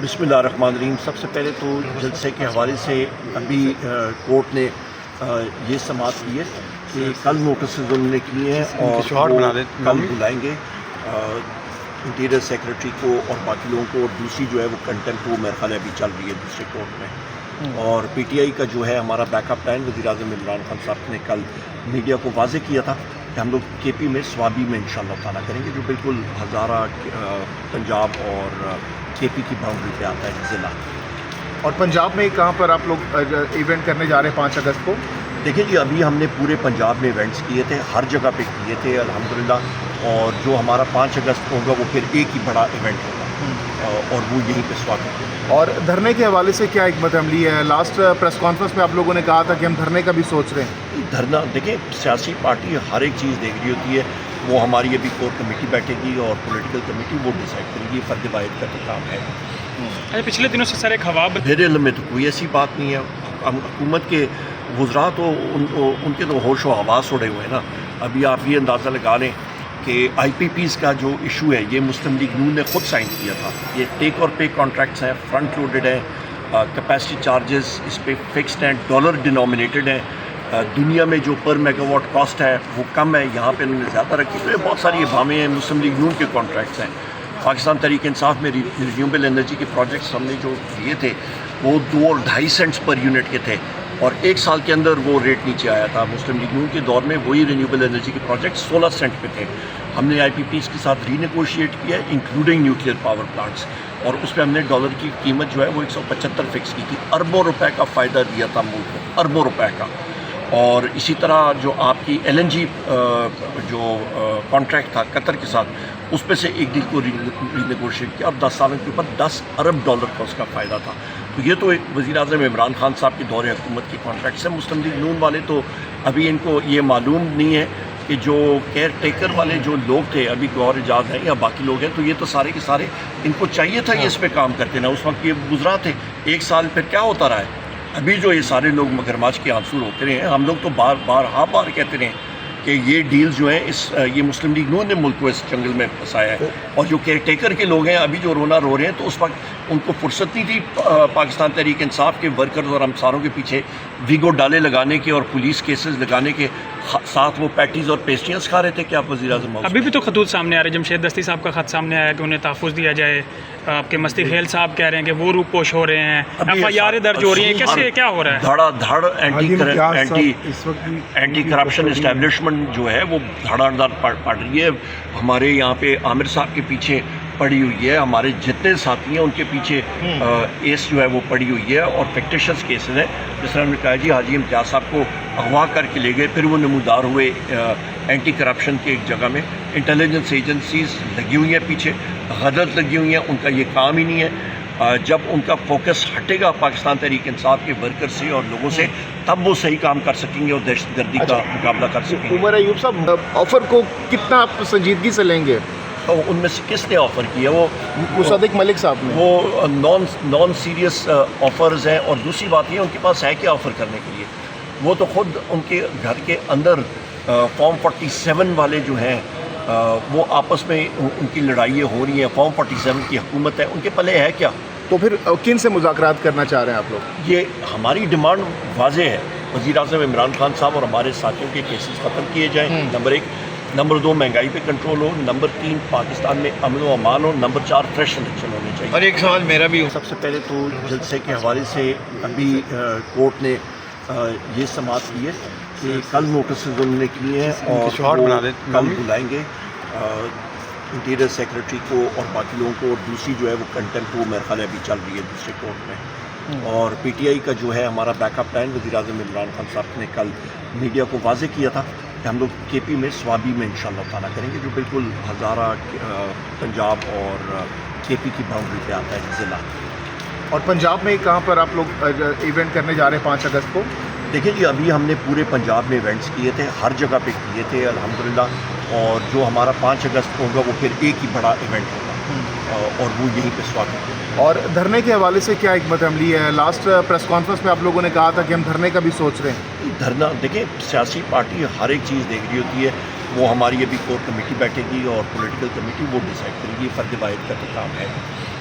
بسم اللہ الرحمن الرحیم۔ سب سے پہلے تو جلسے کے حوالے سے ابھی کورٹ نے یہ سماعت کی ہے کہ کل نوٹسز انہوں نے کیے ہیں اور وہ کل بلائیں گے انٹیریئر سیکرٹری کو اور باقی لوگوں کو، اور دوسری جو ہے وہ کنٹمپٹ وہ میرے خیال ہے ابھی چل رہی ہے دوسرے کورٹ میں۔ اور پی ٹی آئی کا جو ہے ہمارا بیک اپ پلان وزیر اعظم عمران خان صاحب نے کل میڈیا کو واضح کیا تھا کہ ہم لوگ کے پی میں سوابی میں انشاءاللہ تعالیٰ کریں گے، جو بالکل ہزارہ پنجاب اور کے پی کی باؤنڈری پہ آتا ہے ضلع۔ اور پنجاب میں کہاں پر آپ لوگ ایونٹ کرنے جا رہے ہیں 5 اگست کو؟ دیکھیں جی، ابھی ہم نے پورے پنجاب میں ایونٹس کیے تھے، ہر جگہ پہ کیے تھے الحمدللہ، اور جو ہمارا 5 اگست کو ہوگا وہ پھر ایک ہی بڑا ایونٹ ہوگا اور وہ یہیں پہ سواگت ہوگا۔ اور دھرنے کے حوالے سے کیا حکمت عملی ہے؟ لاسٹ پریس کانفرنس میں آپ لوگوں نے کہا تھا کہ ہم دھرنے کا بھی سوچ رہے ہیں۔ دھرنا دیکھیں، سیاسی پارٹی ہر ایک چیز دیکھ رہی ہوتی ہے، وہ ہماری ابھی کور کمیٹی بیٹھے گی اور پولیٹیکل کمیٹی وہ ڈیسائیڈ کرے گی، فرد واحد کا تو کام ہے۔ پچھلے دنوں سے سر ایک ہوا میرے علم میں تو کوئی ایسی بات نہیں ہے، حکومت کے وزراء تو ان کے تو ہوش و حواس اڑے ہوئے ہیں نا۔ ابھی آپ یہ اندازہ لگا لیں کہ آئی پی پیز کا جو ایشو ہے یہ مسلم لیگ نون نے خود سائن کیا تھا۔ یہ ٹیک اور پے کانٹریکٹس ہیں، فرنٹ لوڈڈ ہیں، کیپیسٹی چارجز اس پہ فکسڈ ہیں، ڈالر ڈینومینیٹڈ ہیں، دنیا میں جو پر میگا واٹ کاسٹ ہے وہ کم ہے، یہاں پہ انہوں نے زیادہ رکھی۔ تو یہ بہت ساری ابہامیں ہیں، مسلم لیگ نون کے کانٹریکٹس ہیں۔ پاکستان تحریک انصاف میں رینیوبل انرجی کے پروجیکٹس ہم نے جو لیے تھے وہ 2 اور 2.5 سینٹس پر یونٹ کے تھے، اور 1 سال کے اندر وہ ریٹ نیچے آیا تھا۔ مسلم لیگ نون کے دور میں وہی رینیوبل انرجی کے پروجیکٹ 16 سینٹ پہ تھے۔ ہم نے آئی پی پیز کے ساتھ ری نیگوشیٹ کیا، انکلوڈنگ نیوکلیئر پاور پلانٹس، اور اس پہ ہم نے ڈالر کی قیمت جو ہے وہ 175 فکس کی تھی۔ اربوں روپے کا فائدہ دیا تھا ملک کو، اربوں روپے کا۔ اور اسی طرح جو آپ کی ایل این جی جو کانٹریکٹ تھا قطر کے ساتھ، اس پہ سے ایک ڈیل کو ری نیگوشیٹ کیا، اور 10 سالوں کے اوپر $10 ارب کا اس کا فائدہ تھا۔ تو یہ تو وزیر اعظم عمران خان صاحب کے دور حکومت کے کانٹریکٹس ہیں۔ مسلم لیگ نون والے تو ابھی ان کو یہ معلوم نہیں ہے کہ جو کیئر ٹیکر والے جو لوگ تھے، ابھی گور اجاز ہیں یا باقی لوگ ہیں، تو یہ تو سارے کے سارے ان کو چاہیے تھا یہ اس پہ کام کرتے نا، اس وقت یہ گزرا تھے 1 سال پھر کیا ہوتا رہا ہے۔ ابھی جو یہ سارے لوگ مگرمچھ کے آنسو ہوتے رہے ہیں، ہم لوگ تو بار کہتے رہے ہیں کہ یہ ڈیل جو ہیں یہ مسلم لیگ نون نے ملک کو اس جنگل میں پھنسایا ہے، اور جو کیئر ٹیکر کے لوگ ہیں ابھی جو رونا رو رہے ہیں، تو اس وقت ان کو فرصت نہیں تھی پاکستان تحریک انصاف کے ورکرز اور ہمساروں کے پیچھے ویگو ڈالے لگانے کے اور پولیس کیسز لگانے کے، ساتھ وہ پیٹیز اور پیسٹریاں کھا رہے تھے کہ آپ وزیر اعظم ابھی بھی تو خطوط سامنے آ رہے ہیں۔ جمشید دستی صاحب کا خط سامنے آیا کہ انہیں تحفظ دیا جائے، آپ کے مستی خیل صاحب کہہ رہے ہیں کہ وہ روپ پوش ہو رہے ہیں، ایف آئی آر درج ہو رہی ہیں، کیسے کیا ہو رہا ہے؟ دھڑا دھڑ اینٹی کرپشن اسٹیبلشمنٹ جو ہے وہ دھڑا دھڑ پڑ رہی ہے۔ ہمارے یہاں پہ عامر صاحب کے پیچھے پڑی ہوئی ہے، ہمارے جتنے ساتھی ہیں ان کے پیچھے ایس جو ہے وہ پڑی ہوئی ہے، اور فیکٹیشس کیسز ہیں۔ جس طرح ہم نے کہا جی حاجی امتیاز صاحب کو اغوا کر کے لے گئے، پھر وہ نمودار ہوئے اینٹی کرپشن کی ایک جگہ میں۔ انٹیلیجنس ایجنسیز لگی ہوئی ہیں پیچھے، غدت لگی ہوئی ہیں، ان کا یہ کام ہی نہیں ہے۔ جب ان کا فوکس ہٹے گا پاکستان تحریک انصاف کے ورکر سے اور لوگوں سے، تب وہ صحیح کام کر سکیں گے اور دہشت گردی کا مقابلہ کر سکیں گے۔ عمر ایوب صاحب، آفر کو کتنا آپ سنجیدگی سے لیں گے؟ ان میں سے کس نے آفر کیا؟ وہ مصدق ملک صاحب نے۔ وہ نان سیریس آفرز ہیں، اور دوسری بات یہ ان کے پاس ہے کیا آفر کرنے کے لیے؟ وہ تو خود ان کے گھر کے اندر فارم 47 والے جو ہیں وہ آپس میں ان کی لڑائیاں ہو رہی ہیں۔ فارم 47 کی حکومت ہے، ان کے پلے ہے کیا؟ تو پھر کن سے مذاکرات کرنا چاہ رہے ہیں آپ لوگ؟ یہ ہماری ڈیمانڈ واضح ہے، وزیر اعظم عمران خان صاحب اور ہمارے ساتھیوں کے کیسز ختم کیے جائیں، نمبر 1۔ نمبر 2 مہنگائی پہ کنٹرول ہو، نمبر 3 پاکستان میں امن و امان ہو، نمبر 4 فریش الیکشن ہونے چاہیے۔ اور ایک سوال میرا بھی سب سے پہلے تو جلسے کے حوالے سے ابھی کورٹ نے یہ سماعت کی ہے کہ کل نوٹسز انہوں نے کیے ہیں اور وہ کل بلائیں گے انٹیریئر سیکرٹری کو اور باقی لوگوں کو، اور دوسری جو ہے وہ کنٹمپٹ وہ میرے خیال ہے ابھی چل رہی ہے دوسرے کورٹ میں۔ اور پی ٹی آئی کا جو ہے ہمارا بیک اپ پلان وزیر اعظم عمران خان صاحب نے کل میڈیا کو واضح کیا تھا کہ ہم لوگ کے پی میں سوابی میں انشاءاللہ تعالیٰ کریں گے، جو بالکل ہزارہ پنجاب اور کے پی کی باؤنڈری پہ آتا ہے ضلع۔ اور پنجاب میں کہاں پر آپ لوگ ایونٹ کرنے جا رہے ہیں 5 اگست کو؟ دیکھیں جی، ابھی ہم نے پورے پنجاب میں ایونٹس کیے تھے، ہر جگہ پہ کیے تھے الحمدللہ، اور جو ہمارا 5 اگست کو ہوگا وہ پھر ایک ہی بڑا ایونٹ ہوگا اور وہ یہیں پہ سواگت ہوگا۔ اور دھرنے کے حوالے سے کیا حکمت عملی ہے؟ لاسٹ پریس کانفرنس میں آپ لوگوں نے کہا تھا کہ ہم دھرنے کا بھی سوچ رہے ہیں۔ دھرنا دیکھیں، سیاسی پارٹی ہر ایک چیز دیکھ رہی ہوتی ہے، وہ ہماری ابھی کور کمیٹی بیٹھے گی اور پولیٹیکل کمیٹی وہ ڈیسائیڈ کرے گی، فرد واحد کا تو کام ہے۔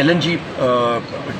LNG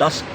$10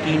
3,